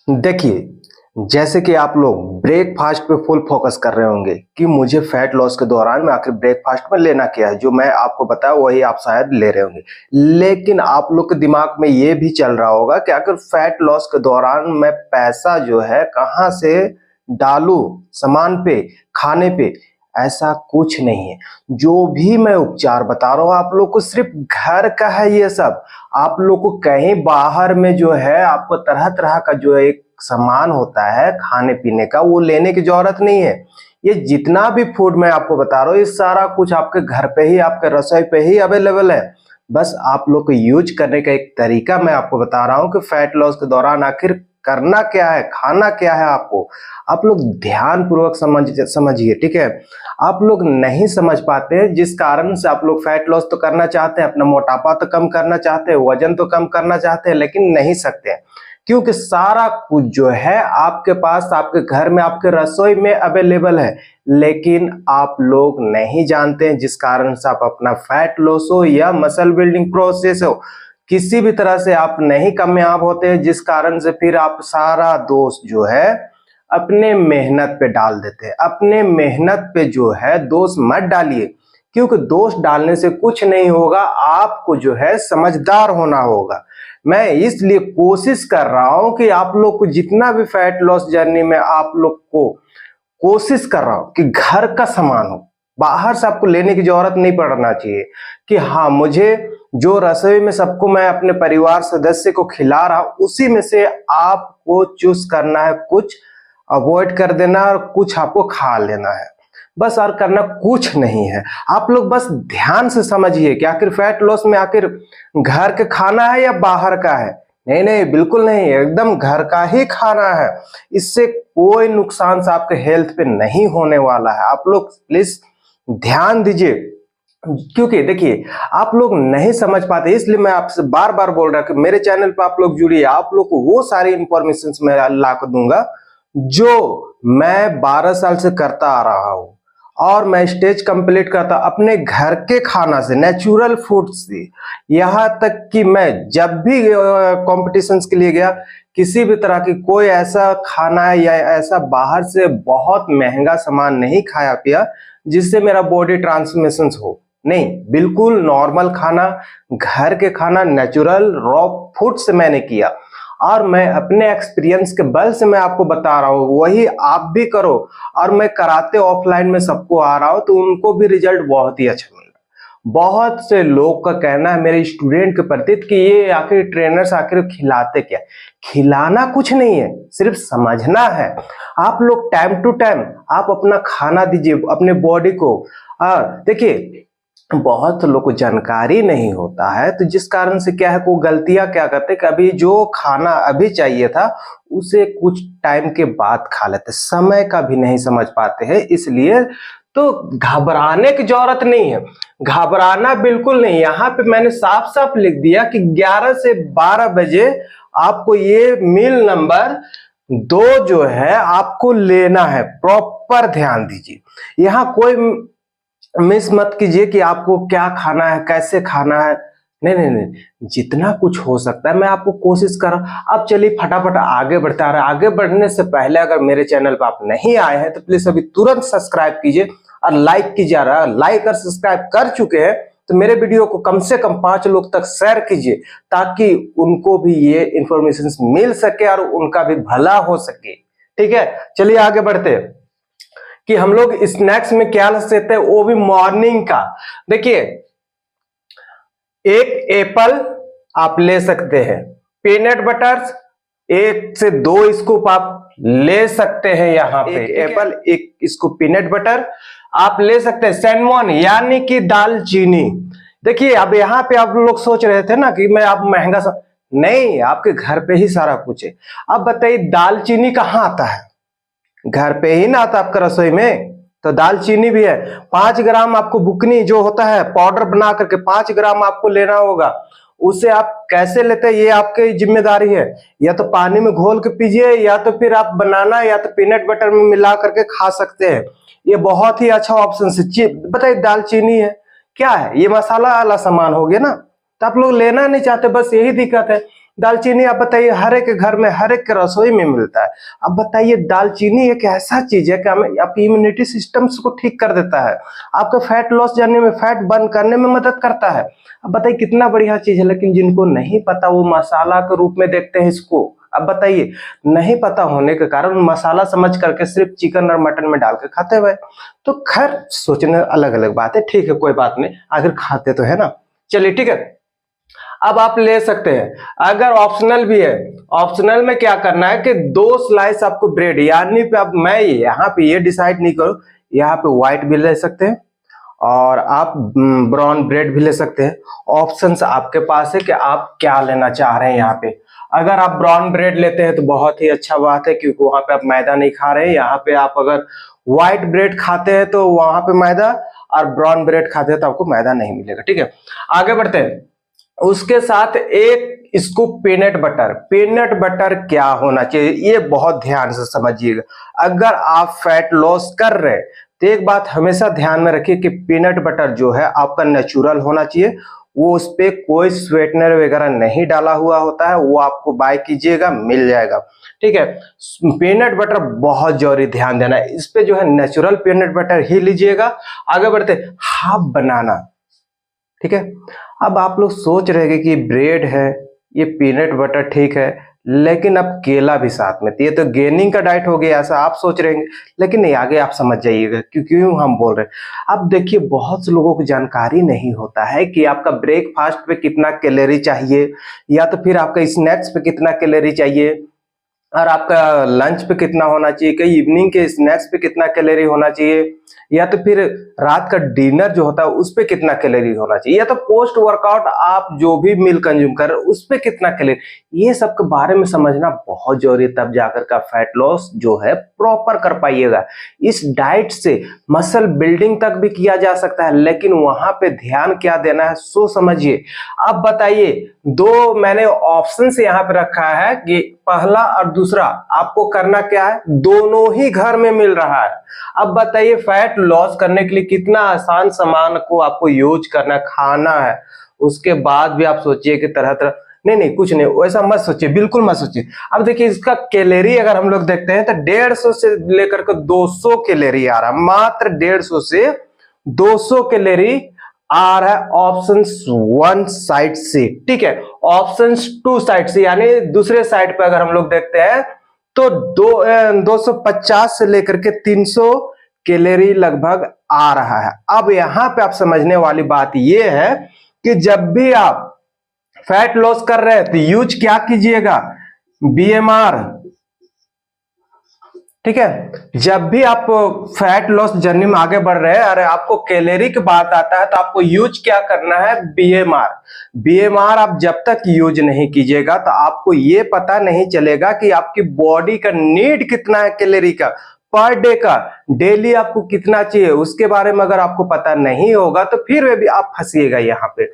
देखिए, जैसे कि आप लोग ब्रेकफ़ास्ट पे फुल फ़ोकस कर रहे होंगे कि मुझे फैट लॉस के दौरान में आखिर ब्रेकफ़ास्ट में लेना क्या है, जो मैं आपको बताया वही आप शायद ले रहे होंगे। लेकिन आप लोग के दिमाग में ये भी चल रहा होगा कि आखिर फैट लॉस के दौरान मैं पैसा जो है कहाँ से डालूँ सामान पे, खाने पे? ऐसा कुछ नहीं है। जो भी मैं उपचार बता रहा हूँ आप लोग को सिर्फ़ घर का है ये सब। आप लोग को कहीं बाहर में जो है आपको तरह-तरह का जो एक सामान होता है खाने-पीने का वो लेने की ज़रूरत नहीं है। ये जितना भी फूड मैं आपको बता रहा हूँ ये सारा कुछ आपके घर पे ही आपके रसोई पे ही अवेलेबल है। बस आप लोग को यूज़ करने का एक तरीका मैं आपको बता रहा हूँ कि फैट लॉस के दौरान आखिर करना क्या है, खाना क्या है आपको। आप लोग ध्यानपूर्वक समझिए, ठीक है? आप लोग नहीं समझ पाते हैं जिस कारण से आप लोग फैट लॉस तो करना चाहते हैं, अपना मोटापा तो कम करना चाहते हैं, वज़न तो कम करना चाहते हैं लेकिन नहीं सकते हैं। क्योंकि सारा कुछ जो है आपके पास, आपके घर में, आपके रसोई में अवेलेबल है, लेकिन आप लोग नहीं जानते हैं जिस कारण से आप अपना फैट लॉस हो या मसल बिल्डिंग प्रोसेस हो, किसी भी तरह से आप नहीं कामयाब होते हैं जिस कारण से फिर आप सारा दोष जो है अपने मेहनत पे डाल देते हैं। अपने मेहनत पे जो है दोष मत डालिए, क्योंकि दोष डालने से कुछ नहीं होगा, आपको जो है समझदार होना होगा। मैं इसलिए कोशिश कर रहा हूं कि आप लोग को जितना भी फैट लॉस जर्नी में आप लोग को कोशिश कर रहा हूं कि घर का सामान हो, बाहर से आपको लेने की जरूरत नहीं पड़ना चाहिए कि हाँ मुझे जो रसोई में सबको मैं अपने परिवार सदस्य को खिला रहा हूं उसी में से आपको चूज करना है, कुछ अवॉइड कर देना और कुछ आपको खा लेना है, बस। और करना कुछ नहीं है। आप लोग बस ध्यान से समझिए कि आखिर फैट लॉस में आखिर घर का खाना है या बाहर का है। नहीं नहीं, बिल्कुल नहीं, एकदम घर का ही खाना है। इससे कोई नुकसान से आपके हेल्थ पे नहीं होने वाला है। आप लोग प्लीज ध्यान दीजिए, क्योंकि देखिए आप लोग नहीं समझ पाते, इसलिए मैं आपसे बार बार बोल रहा हूं कि मेरे चैनल पर आप लोग जुड़िए। आप लोग को वो सारी इंफॉर्मेशन मैं ला कर दूंगा जो मैं 12 साल से करता आ रहा हूं, और मैं स्टेज कंप्लीट करता अपने घर के खाना से, नेचुरल फूड से। यहाँ तक कि मैं जब भी कॉम्पिटिशन्स के लिए गया, किसी भी तरह की कोई ऐसा खाना या ऐसा बाहर से बहुत महंगा सामान नहीं खाया पिया जिससे मेरा बॉडी ट्रांसफॉर्मेशन हो। नहीं, बिल्कुल नॉर्मल खाना, घर के खाना, नेचुरल रॉ फूड से मैंने किया। और मैं अपने एक्सपीरियंस के बल से मैं आपको बता रहा हूँ, वही आप भी करो। और मैं कराते ऑफलाइन में सबको आ रहा हूँ तो उनको भी रिजल्ट बहुत ही अच्छा मिल रहा है। बहुत से लोग का कहना है मेरे स्टूडेंट के प्रति कि ये आखिर ट्रेनर्स आखिर खिलाते क्या? खिलाना कुछ नहीं है, सिर्फ समझना है। आप लोग टाइम टू टाइम आप अपना खाना दीजिए अपने बॉडी को। देखिए बहुत लोग को जानकारी नहीं होता है, तो जिस कारण से क्या है वो गलतियां क्या करते हैं, कभी जो खाना अभी चाहिए था उसे कुछ टाइम के बाद खा लेते, समय का भी नहीं समझ पाते हैं। इसलिए तो घबराने की जरूरत नहीं है, घबराना बिल्कुल नहीं। यहाँ पे मैंने साफ साफ लिख दिया कि 11 से 12 बजे आपको ये मील नंबर 2 जो है आपको लेना है। प्रॉपर ध्यान दीजिए, यहाँ कोई मिस मत कीजिए कि आपको क्या खाना है, कैसे खाना है। नहीं नहीं नहीं, जितना कुछ हो सकता है मैं आपको कोशिश कर रहा हूं। अब चलिए फटाफट आगे बढ़ते आ रहे हैं। आगे बढ़ने से पहले अगर मेरे चैनल पर आप नहीं आए हैं तो प्लीज अभी तुरंत सब्सक्राइब कीजिए और लाइक कीजिए। लाइक और सब्सक्राइब कर चुके हैं तो मेरे वीडियो को कम से कम 5 लोग तक शेयर कीजिए, ताकि उनको भी ये इंफॉर्मेशन मिल सके और उनका भी भला हो सके। ठीक है, चलिए आगे बढ़ते हैं कि हम लोग स्नैक्स में क्या ले सकते हैं, वो भी मॉर्निंग का। देखिए एक एप्पल आप ले सकते हैं, पीनट बटर 1 से 2 स्कूप आप ले सकते हैं। यहाँ पे एप्पल, एक स्कूप पीनट बटर आप ले सकते हैं। सैलमन यानी कि दालचीनी। देखिए अब यहाँ पे आप लोग सोच रहे थे ना कि मैं आप महंगा सा, नहीं, आपके घर पे ही सारा कुछ है। अब बताइए दालचीनी कहाँ आता है? घर पे ही ना आता आपका रसोई में, तो दालचीनी भी है। 5 ग्राम आपको बुकनी जो होता है पाउडर बना करके 5 ग्राम आपको लेना होगा। उसे आप कैसे लेते हैं ये आपकी जिम्मेदारी है, या तो पानी में घोल के पीजिए या तो फिर आप बनाना या तो पीनट बटर में मिला करके खा सकते हैं। ये बहुत ही अच्छा ऑप्शन है। बताइए दालचीनी है क्या है? ये मसाला वाला सामान हो गया ना, तो आप लोग लेना नहीं चाहते, बस यही दिक्कत है। दालचीनी आप बताइए हर एक घर में, हर एक रसोई में मिलता है। अब बताइए दालचीनी एक ऐसा चीज है कि हमें आपकी इम्यूनिटी सिस्टम्स को ठीक कर देता है, आपका फैट लॉस करने में, फैट बर्न करने में मदद करता है। अब बताइए कितना बढ़िया चीज है, लेकिन जिनको नहीं पता वो मसाला के रूप में देखते हैं इसको। अब बताइए नहीं पता होने के कारण मसाला समझ करके सिर्फ चिकन और मटन में डाल के खाते हुए। तो खैर सोचने अलग अलग बात है, ठीक है कोई बात नहीं, आखिर खाते तो है ना। चलिए ठीक है, अब आप ले सकते हैं, अगर ऑप्शनल भी है, ऑप्शनल में क्या करना है कि 2 स्लाइस आपको ब्रेड, यानी पे अब मैं यहाँ पे ये डिसाइड नहीं करूँ, यहाँ पे व्हाइट भी ले सकते हैं और आप ब्राउन ब्रेड भी ले सकते हैं। ऑप्शंस आपके पास है कि आप क्या लेना चाह रहे हैं। यहाँ पे अगर आप ब्राउन ब्रेड लेते हैं तो बहुत ही अच्छा बात है, क्योंकि वहां पे आप मैदा नहीं खा रहे हैं। यहाँ पे आप अगर व्हाइट ब्रेड खाते हैं तो वहां पे मैदा, और ब्राउन ब्रेड खाते हैं तो आपको मैदा नहीं मिलेगा। ठीक है, आगे बढ़ते हैं। उसके साथ एक scoop peanut butter. Peanut butter क्या होना चाहिए ये बहुत ध्यान से समझिएगा। अगर आप फैट लॉस कर रहे हैं तो एक बात हमेशा ध्यान में रखिए कि पीनट बटर जो है आपका नेचुरल होना चाहिए, वो उस पे कोई स्वीटनर वगैरह नहीं डाला हुआ होता है, वो आपको बाय कीजिएगा मिल जाएगा। ठीक है, पीनट बटर बहुत जरूरी ध्यान देना है इस पे, जो है नेचुरल पीनट बटर ही लीजिएगा। आगे बढ़ते, हाफ बनाना। ठीक है, अब आप लोग सोच रहे हैं कि ब्रेड है, ये पीनट बटर ठीक है, लेकिन अब केला भी साथ में, तो ये तो गेनिंग का डाइट हो गया, ऐसा आप सोच रहे हैं। लेकिन नहीं, आगे आप समझ जाइएगा क्यों हम बोल रहे हैं। अब देखिए बहुत से लोगों को जानकारी नहीं होता है कि आपका ब्रेकफास्ट पे कितना कैलोरी चाहिए, या तो फिर आपका स्नैक्स पे कितना कैलोरी चाहिए, और आपका लंच पे कितना होना चाहिए, कई इवनिंग के स्नैक्स पे कितना कैलोरी होना चाहिए, या तो फिर रात का डिनर जो होता है उस पे कितना कैलोरी होना चाहिए, या तो पोस्ट वर्कआउट आप जो भी मील कंज्यूम कर रहे हो उस पे कितना कैलोरी। ये सब के बारे में समझना बहुत जरूरी है, तब जाकर का फैट लॉस जो है प्रॉपर कर पाइएगा। इस डाइट से मसल बिल्डिंग तक भी किया जा सकता है, लेकिन वहां पे ध्यान क्या देना है सो समझिए। अब बताइए, 2 मैंने ऑप्शन से यहाँ पे रखा है कि पहला और दूसरा आपको करना क्या है, दोनों ही घर में मिल रहा है। अब बताइए फैट लॉस करने के लिए कितना आसान सामान को आपको यूज करना, खाना है, उसके बाद भी आप सोचिए कि तरह तरह, नहीं कुछ नहीं, वैसा मत सोचिए, बिल्कुल मत सोचिए। अब देखिए इसका कैलोरी अगर हम लोग देखते हैं तो 150 से लेकर के 200 कैलोरी आ रहा है, मात्र 150 से 200 कैलोरी आ रहा है ऑप्शन 1 साइड से। ठीक है, ऑप्शन 2 साइड से, यानी दूसरे साइड पे अगर हम लोग देखते हैं तो 250 से लेकर के 300 कैलोरी लगभग आ रहा है। अब यहां पे आप समझने वाली बात यह है कि जब भी आप फैट लॉस कर रहे हैं तो यूज क्या कीजिएगा, बीएमआर। ठीक है, जब भी आप फैट लॉस जर्नी में आगे बढ़ रहे हैं, अरे आपको कैलोरी की बात आता है तो आपको यूज क्या करना है, बीएमआर। बीएमआर आप जब तक यूज नहीं कीजिएगा तो आपको ये पता नहीं चलेगा कि आपकी बॉडी का नीड कितना है कैलोरी का, पर डे का, डेली आपको कितना चाहिए, उसके बारे में अगर आपको पता नहीं होगा तो फिर भी आप फंसिएगा यहाँ पे,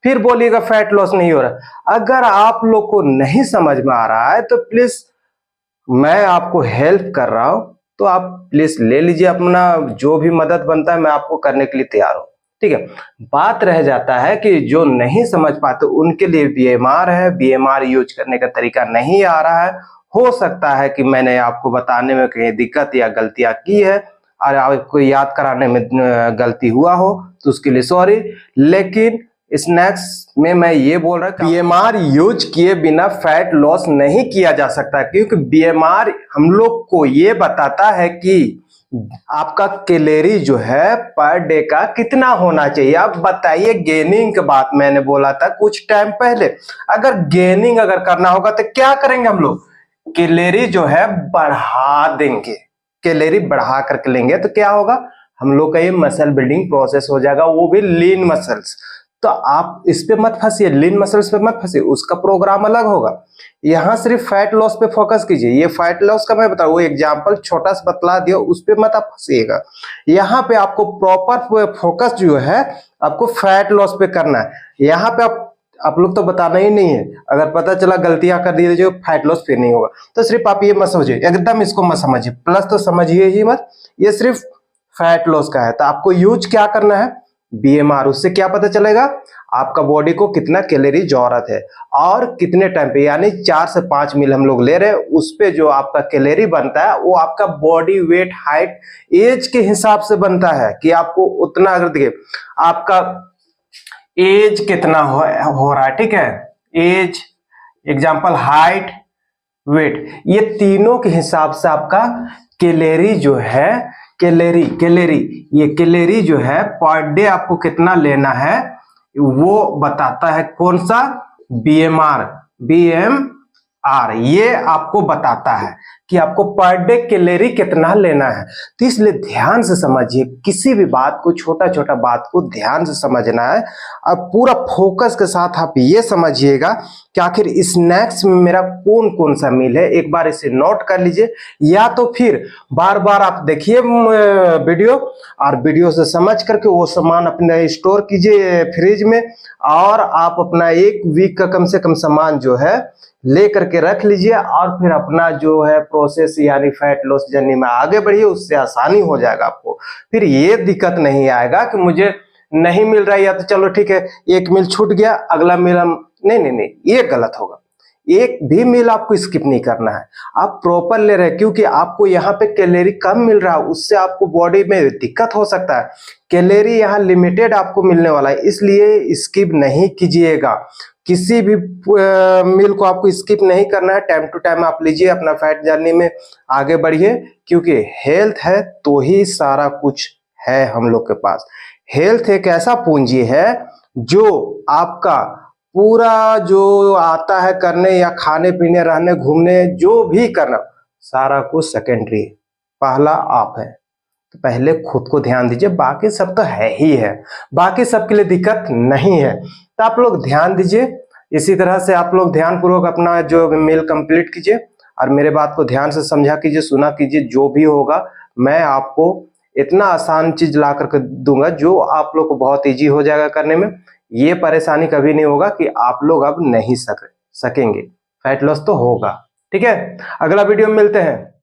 फिर बोलिएगा फैट लॉस नहीं हो रहा। अगर आप लोग को नहीं समझ में आ रहा है तो प्लीज मैं आपको हेल्प कर रहा हूं, तो आप प्लीज ले लीजिए, अपना जो भी मदद बनता है मैं आपको करने के लिए तैयार हूं। ठीक है, बात रह जाता है कि जो नहीं समझ पाते उनके लिए बीएमआर है, बीएमआर यूज करने का तरीका नहीं आ रहा है। हो सकता है कि मैंने आपको बताने में कहीं दिक्कत या गलतियां की है और आपको याद कराने में गलती हुआ हो तो उसके लिए सॉरी, लेकिन स्नैक्स में मैं ये बोल रहा हूं बीएमआर यूज किए बिना फैट लॉस नहीं किया जा सकता, क्योंकि बीएमआर हम लोग को ये बताता है कि आपका कैलोरी जो है पर डे का कितना होना चाहिए। अब बताइए गेनिंग की बात मैंने बोला था कुछ टाइम पहले, अगर गेनिंग अगर करना होगा तो क्या करेंगे हम लोग, कैलोरी जो है बढ़ा देंगे, कैलोरी बढ़ा करके लेंगे तो क्या होगा, हम लोग का ये मसल बिल्डिंग प्रोसेस हो जाएगा, वो भी लीन मसल्स। तो आप इस पे मत फंसिए, लीन मसल्स पे मत फंसिए, उसका प्रोग्राम अलग होगा। यहाँ सिर्फ फैट लॉस पे फोकस कीजिए। ये फैट लॉस का मैं बताऊँ वो एग्जांपल छोटा सा बतला दिया, उस पे मत आप फंसिएगा। यहाँ पे आपको प्रॉपर फोकस जो है आपको फैट लॉस पे करना है। यहाँ पे आप लोग तो बताना ही नहीं है, अगर पता चला गलतियां कर दी जो फैट लॉस फिर नहीं होगा, तो सिर्फ आप ये मत समझिए, एकदम इसको मत समझिए, प्लस तो समझिए ही मत, ये सिर्फ फैट लॉस का है। तो आपको यूज क्या करना है, BMR, उससे क्या पता चलेगा आपका बॉडी को कितना कैलोरी जरूरत है और कितने टाइम पे, यानी 4 से 5 मील हम लोग ले रहे हैं, उस पे जो आपका कैलोरी बनता है वो आपका बॉडी वेट, हाइट, एज के हिसाब से बनता है कि आपको उतना, अगर देखिए आपका एज कितना हो रहा है, ठीक है, एज, एग्जाम्पल हाइट, वेट, ये तीनों के हिसाब से आपका कैलोरी जो है, ये कैलोरी जो है पर डे आपको कितना लेना है वो बताता है। कौन सा? BMR, ये आपको बताता है कि आपको पर डे कैलोरी कितना लेना है। तो इसलिए ध्यान से समझिए, किसी भी बात को, छोटा छोटा बात को ध्यान से समझना है। अब पूरा फोकस के साथ आप ये समझिएगा कि आखिर स्नैक्स में मेरा कौन कौन सा मील है। एक बार इसे नोट कर लीजिए, या तो फिर बार बार आप देखिए वीडियो, और वीडियो से समझ करके वो सामान अपने स्टोर कीजिए फ्रिज में, और आप अपना 1 वीक का कम से कम सामान जो है ले करके रख लीजिए, और फिर अपना जो है प्रोसेस यानी फैट लॉस जर्नी में आगे बढ़िए। उससे आसानी हो जाएगा आपको, फिर ये दिक्कत नहीं आएगा कि मुझे नहीं मिल रहा है, या तो चलो ठीक है 1 मील छूट गया, अगला मील हम नहीं, ये गलत होगा। एक भी मील आपको स्किप नहीं करना है, आप प्रॉपर ले रहे हैं, क्योंकि आपको यहाँ पे कैलोरी कम मिल रहा है, उससे आपको बॉडी में दिक्कत हो सकता है। कैलोरी यहाँ लिमिटेड आपको मिलने वाला है, इसलिए स्किप नहीं कीजिएगा। किसी भी मील को आपको स्किप नहीं करना है, टाइम टू टाइम आप लीजिए, अपना फैट जर्नी में आगे बढ़िए, क्योंकि हेल्थ है तो ही सारा कुछ है हम लोग के पास। हेल्थ एक ऐसा पूंजी है जो आपका पूरा जो आता है करने, या खाने पीने, रहने, घूमने, जो भी करना, सारा कुछ सेकेंडरी है, पहला आप है। तो पहले खुद को ध्यान दीजिए, बाकी सब तो है ही है, बाकी सबके लिए दिक्कत नहीं है। तो आप लोग ध्यान दीजिए, इसी तरह से आप लोग ध्यानपूर्वक अपना जो मील कंप्लीट कीजिए, और मेरे बात को ध्यान से समझा कीजिए, सुना कीजिए। जो भी होगा मैं आपको इतना आसान चीज ला करके दूंगा जो आप लोग को बहुत इजी हो जाएगा करने में। ये परेशानी कभी नहीं होगा कि आप लोग अब नहीं सकेंगे, फैट लॉस तो होगा। ठीक है, अगला वीडियो में मिलते हैं।